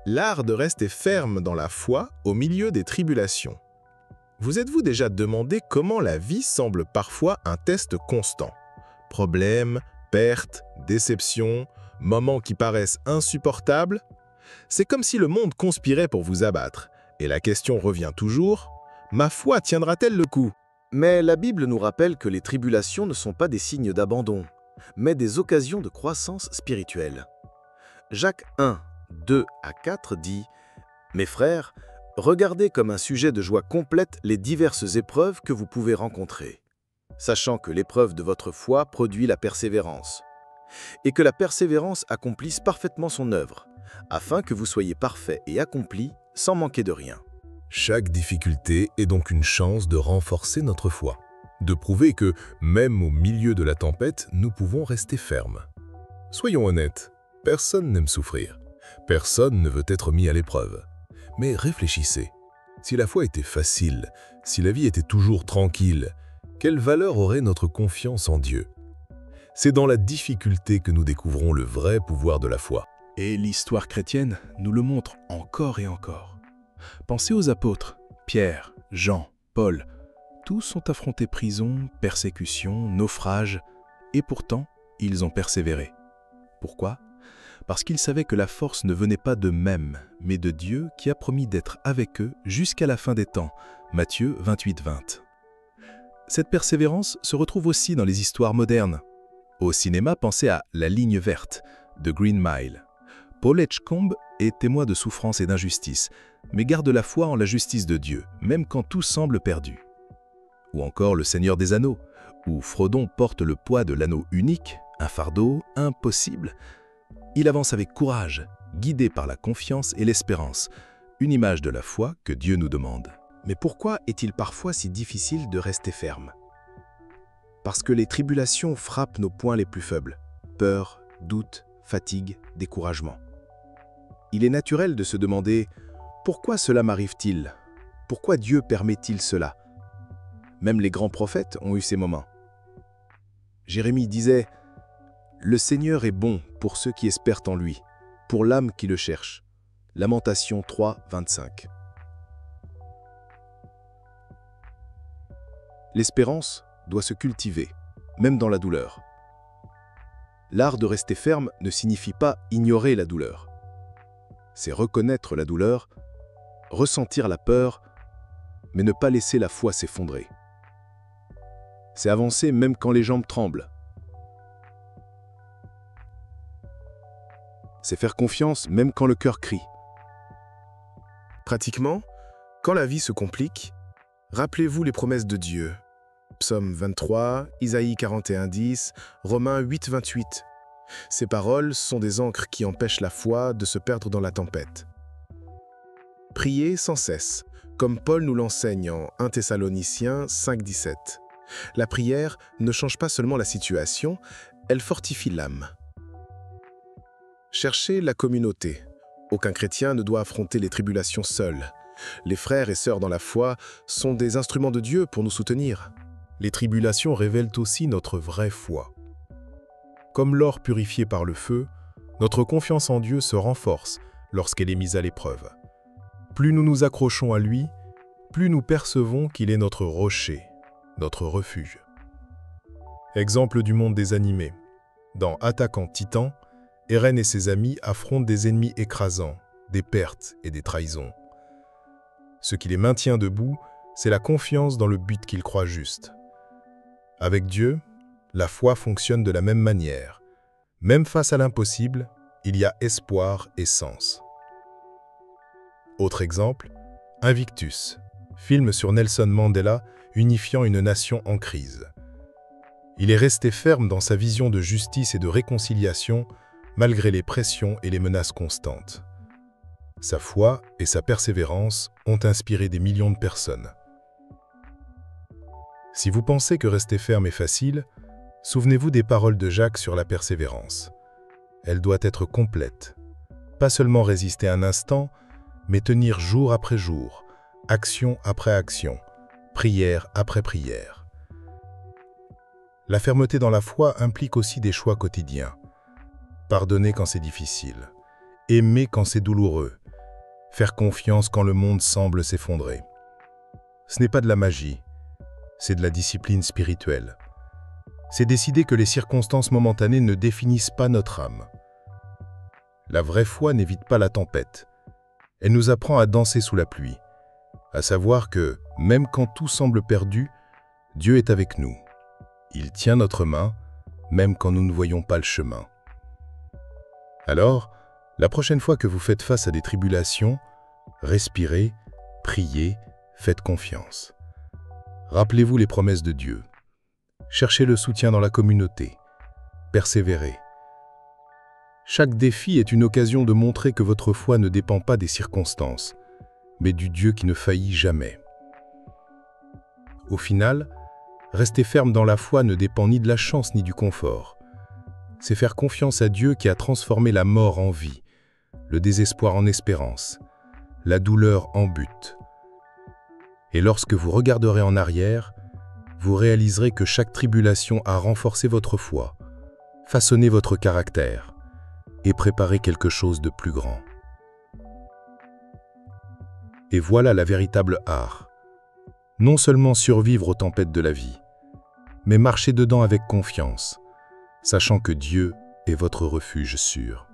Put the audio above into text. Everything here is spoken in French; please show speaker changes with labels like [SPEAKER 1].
[SPEAKER 1] L'art de rester ferme dans la foi au milieu des tribulations. Vous êtes-vous déjà demandé comment la vie semble parfois un test constant? Problèmes, pertes, déceptions, moments qui paraissent insupportables? C'est comme si le monde conspirait pour vous abattre. Et la question revient toujours, ma foi tiendra-t-elle le coup?
[SPEAKER 2] Mais la Bible nous rappelle que les tribulations ne sont pas des signes d'abandon, mais des occasions de croissance spirituelle. Jacques 1, 2 à 4 dit « Mes frères, regardez comme un sujet de joie complète les diverses épreuves que vous pouvez rencontrer, sachant que l'épreuve de votre foi produit la persévérance, et que la persévérance accomplisse parfaitement son œuvre, afin que vous soyez parfaits et accomplis sans manquer de rien. »
[SPEAKER 3] Chaque difficulté est donc une chance de renforcer notre foi, de prouver que, même au milieu de la tempête, nous pouvons rester fermes. Soyons honnêtes, personne n'aime souffrir, personne ne veut être mis à l'épreuve. Mais réfléchissez, si la foi était facile, si la vie était toujours tranquille, quelle valeur aurait notre confiance en Dieu? C'est dans la difficulté que nous découvrons le vrai pouvoir de la foi.
[SPEAKER 4] Et l'histoire chrétienne nous le montre encore et encore. Pensez aux apôtres, Pierre, Jean, Paul, tous ont affronté prison, persécution, naufrage, et pourtant, ils ont persévéré. Pourquoi? Parce qu'ils savaient que la force ne venait pas d'eux-mêmes, mais de Dieu qui a promis d'être avec eux jusqu'à la fin des temps. Matthieu 28, 20. Cette persévérance se retrouve aussi dans les histoires modernes. Au cinéma, pensez à La ligne verte, de Green Mile. Paul Edgecombe est témoin de souffrance et d'injustice, mais garde la foi en la justice de Dieu, même quand tout semble perdu. Ou encore Le Seigneur des Anneaux, où Frodon porte le poids de l'anneau unique, un fardeau impossible. Il avance avec courage, guidé par la confiance et l'espérance, une image de la foi que Dieu nous demande.
[SPEAKER 1] Mais pourquoi est-il parfois si difficile de rester ferme? Parce que les tribulations frappent nos points les plus faibles. Peur, doute, fatigue, découragement. Il est naturel de se demander « Pourquoi cela m'arrive-t-il? Pourquoi Dieu permet-il cela ?» Même les grands prophètes ont eu ces moments. Jérémie disait « Le Seigneur est bon pour ceux qui espèrent en lui, pour l'âme qui le cherche. » Lamentation 3, 25. L'espérance doit se cultiver, même dans la douleur. L'art de rester ferme ne signifie pas ignorer la douleur. C'est reconnaître la douleur, ressentir la peur, mais ne pas laisser la foi s'effondrer. C'est avancer même quand les jambes tremblent. C'est faire confiance même quand le cœur crie. Pratiquement, quand la vie se complique, rappelez-vous les promesses de Dieu. Psaume 23, Isaïe 41, 10, Romains 8, 28. Ces paroles sont des ancres qui empêchent la foi de se perdre dans la tempête. Priez sans cesse, comme Paul nous l'enseigne en 1 Thessaloniciens 5, 17. La prière ne change pas seulement la situation, elle fortifie l'âme. Cherchez la communauté. Aucun chrétien ne doit affronter les tribulations seul. Les frères et sœurs dans la foi sont des instruments de Dieu pour nous soutenir.
[SPEAKER 3] Les tribulations révèlent aussi notre vraie foi. Comme l'or purifié par le feu, notre confiance en Dieu se renforce lorsqu'elle est mise à l'épreuve. Plus nous nous accrochons à lui, plus nous percevons qu'il est notre rocher, notre refuge. Exemple du monde des animés. Dans Attaquant Titan, Eren et ses amis affrontent des ennemis écrasants, des pertes et des trahisons. Ce qui les maintient debout, c'est la confiance dans le but qu'ils croient juste. Avec Dieu, la foi fonctionne de la même manière. Même face à l'impossible, il y a espoir et sens. Autre exemple, Invictus, film sur Nelson Mandela unifiant une nation en crise. Il est resté ferme dans sa vision de justice et de réconciliation malgré les pressions et les menaces constantes. Sa foi et sa persévérance ont inspiré des millions de personnes. Si vous pensez que rester ferme est facile, souvenez-vous des paroles de Jacques sur la persévérance. Elle doit être complète. Pas seulement résister un instant, mais tenir jour après jour, action après action, prière après prière. La fermeté dans la foi implique aussi des choix quotidiens. Pardonner quand c'est difficile, aimer quand c'est douloureux, Faire confiance quand le monde semble s'effondrer. Ce n'est pas de la magie, c'est de la discipline spirituelle. C'est décider que les circonstances momentanées ne définissent pas notre âme. La vraie foi n'évite pas la tempête. Elle nous apprend à danser sous la pluie, à savoir que, même quand tout semble perdu, Dieu est avec nous. Il tient notre main, même quand nous ne voyons pas le chemin. Alors, la prochaine fois que vous faites face à des tribulations, respirez, priez, faites confiance. Rappelez-vous les promesses de Dieu. Cherchez le soutien dans la communauté. Persévérez. Chaque défi est une occasion de montrer que votre foi ne dépend pas des circonstances, mais du Dieu qui ne faillit jamais. Au final, rester ferme dans la foi ne dépend ni de la chance ni du confort. C'est faire confiance à Dieu qui a transformé la mort en vie, le désespoir en espérance, la douleur en but. Et lorsque vous regarderez en arrière, vous réaliserez que chaque tribulation a renforcé votre foi, façonné votre caractère et préparé quelque chose de plus grand. Et voilà la véritable art. Non seulement survivre aux tempêtes de la vie, mais marcher dedans avec confiance, sachant que Dieu est votre refuge sûr.